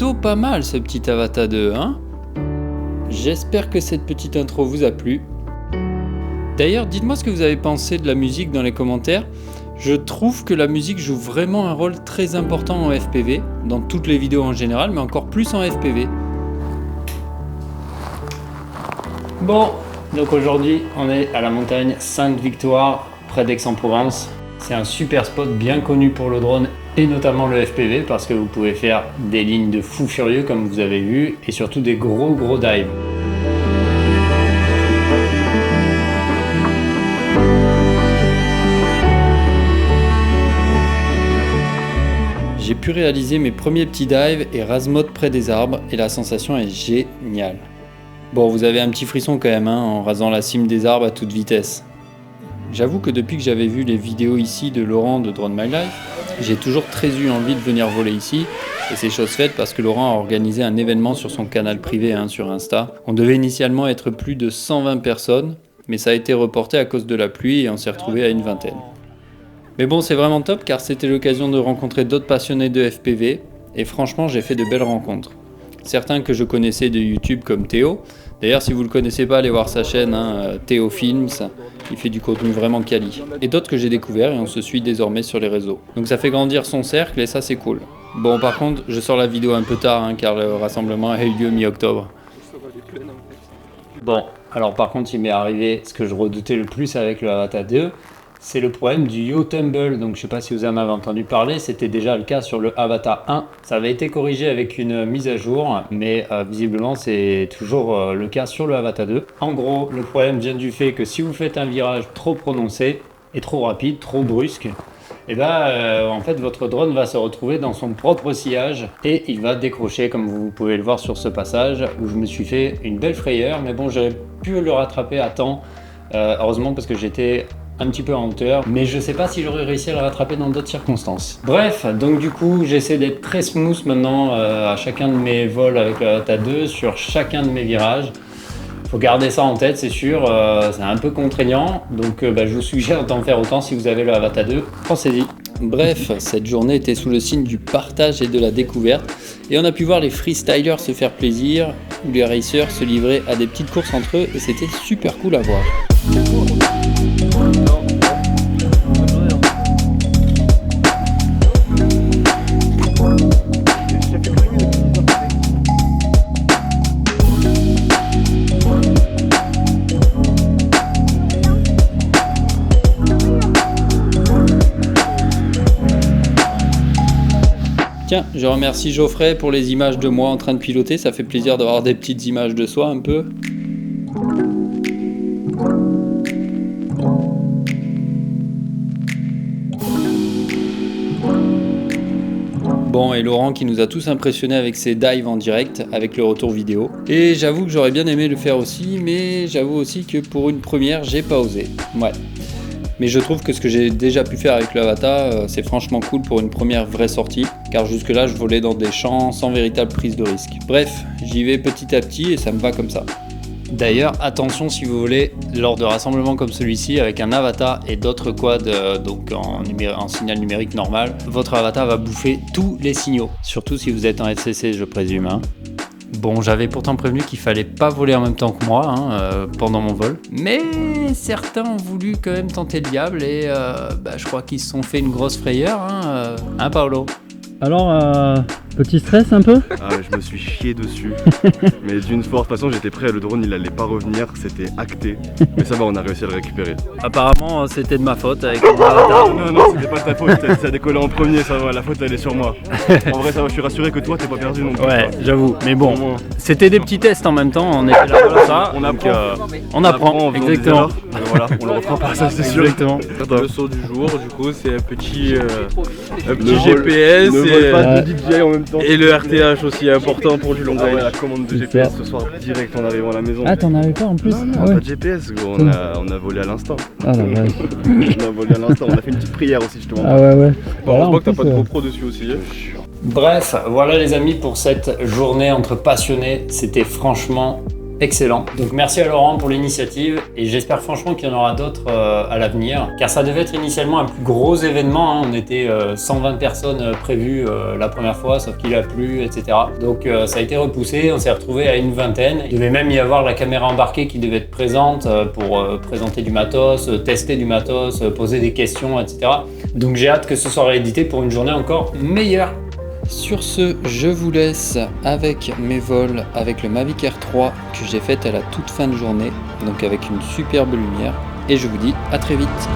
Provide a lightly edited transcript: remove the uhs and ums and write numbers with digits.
plutôt pas mal ce petit Avata 2, hein? J'espère que cette petite intro vous a plu. D'ailleurs, dites-moi ce que vous avez pensé de la musique dans les commentaires. Je trouve que la musique joue vraiment un rôle très important en FPV, dans toutes les vidéos en général, mais encore plus en FPV. Bon, donc aujourd'hui, on est à la montagne Sainte-Victoire, près d'Aix-en-Provence. C'est un super spot bien connu pour le drone et notamment le FPV parce que vous pouvez faire des lignes de fou furieux comme vous avez vu et surtout des gros dives. J'ai pu réaliser mes premiers petits dives et rase-mode près des arbres et la sensation est géniale. Bon, vous avez un petit frisson quand même hein, en rasant la cime des arbres à toute vitesse. J'avoue que depuis que j'avais vu les vidéos ici de Laurent de Drone My Life, j'ai toujours très eu envie de venir voler ici et c'est chose faite parce que Laurent a organisé un événement sur son canal privé hein, sur Insta. On devait initialement être plus de 120 personnes, mais ça a été reporté à cause de la pluie et on s'est retrouvé à une vingtaine. Mais bon, c'est vraiment top car c'était l'occasion de rencontrer d'autres passionnés de FPV et franchement j'ai fait de belles rencontres. Certains que je connaissais de YouTube comme Théo. D'ailleurs, si vous ne le connaissez pas, allez voir sa chaîne, hein, Théo Films. Il fait du contenu vraiment quali. Et d'autres que j'ai découvert et on se suit désormais sur les réseaux. Donc ça fait grandir son cercle et ça c'est cool. Bon, par contre, je sors la vidéo un peu tard hein, car le rassemblement a eu lieu mi-octobre. Bon, alors par contre, il m'est arrivé ce que je redoutais le plus avec le Avata 2. C'est le problème du yaw tumble, donc je sais pas si vous en avez entendu parler, c'était déjà le cas sur le Avata 1. Ça avait été corrigé avec une mise à jour, mais visiblement c'est toujours le cas sur le Avata 2. En gros, le problème vient du fait que si vous faites un virage trop prononcé et trop rapide, trop brusque, et en fait votre drone va se retrouver dans son propre sillage et il va décrocher comme vous pouvez le voir sur ce passage où je me suis fait une belle frayeur, mais bon j'aurais pu le rattraper à temps, heureusement parce que j'étais un petit peu en hauteur, mais je sais pas si j'aurais réussi à le rattraper dans d'autres circonstances. Bref, donc du coup, j'essaie d'être très smooth maintenant à chacun de mes vols avec le Avata 2, sur chacun de mes virages. Faut garder ça en tête, c'est sûr, c'est un peu contraignant, donc je vous suggère d'en faire autant si vous avez le Avata 2, pensez-y. Bref, cette journée était sous le signe du partage et de la découverte, et on a pu voir les freestylers se faire plaisir, ou les racers se livrer à des petites courses entre eux, et c'était super cool à voir. Tiens, je remercie Geoffrey pour les images de moi en train de piloter, ça fait plaisir d'avoir des petites images de soi un peu. Bon, et Laurent qui nous a tous impressionnés avec ses dives en direct, avec le retour vidéo. Et j'avoue que j'aurais bien aimé le faire aussi, mais j'avoue aussi que pour une première, j'ai pas osé. Ouais. Mais je trouve que ce que j'ai déjà pu faire avec le Avata, c'est franchement cool pour une première vraie sortie, car jusque-là, je volais dans des champs sans véritable prise de risque. Bref, j'y vais petit à petit et ça me va comme ça. D'ailleurs, attention si vous voulez, lors de rassemblements comme celui-ci, avec un Avata et d'autres quads, donc en signal numérique normal, votre Avata va bouffer tous les signaux, surtout si vous êtes en FCC, je présume. Hein. Bon, j'avais pourtant prévenu qu'il fallait pas voler en même temps que moi pendant mon vol, mais certains ont voulu quand même tenter le diable et je crois qu'ils se sont fait une grosse frayeur, hein Paolo? Alors, petit stress un peu? Ah, je me suis chié dessus, mais d'une force, de toute façon j'étais prêt, le drone il allait pas revenir, c'était acté, mais ça va, on a réussi à le récupérer. Apparemment c'était de ma faute avec mon Avata. Non, c'était pas ta faute, ça a décollé en premier, ça va, la faute elle est sur moi. En vrai ça va, je suis rassuré que toi t'es pas perdu non plus. Ouais, j'avoue, mais bon, c'était des petits tests en même temps, on était là pour ça, on apprend, exactement. Voilà, on le refera pas, ça c'est sûr. Exactement. Le saut du jour, du coup c'est un petit GPS et le RTH aussi important pour du long range. range. La commande de GPS ce soir direct en arrivant à la maison. Ah, t'en avais pas en plus? Non, pas de GPS gros, on a volé à l'instant. Ah la vache. On a volé à l'instant, on a fait une petite prière aussi justement. Ah ouais. Heureusement que t'as pas de GoPro dessus aussi. Bref, voilà les amis pour cette journée entre passionnés, c'était franchement excellent. Donc merci à Laurent pour l'initiative et j'espère franchement qu'il y en aura d'autres à l'avenir, car ça devait être initialement un plus gros événement, hein. On était 120 personnes prévues la première fois, sauf qu'il a plu, etc. Donc ça a été repoussé, on s'est retrouvé à une vingtaine. Il devait même y avoir la caméra embarquée qui devait être présente pour présenter du matos, tester du matos, poser des questions, etc. Donc j'ai hâte que ce soit réédité pour une journée encore meilleure. Sur ce, je vous laisse avec mes vols avec le Mavic Air 3 que j'ai fait à la toute fin de journée, donc avec une superbe lumière, et je vous dis à très vite.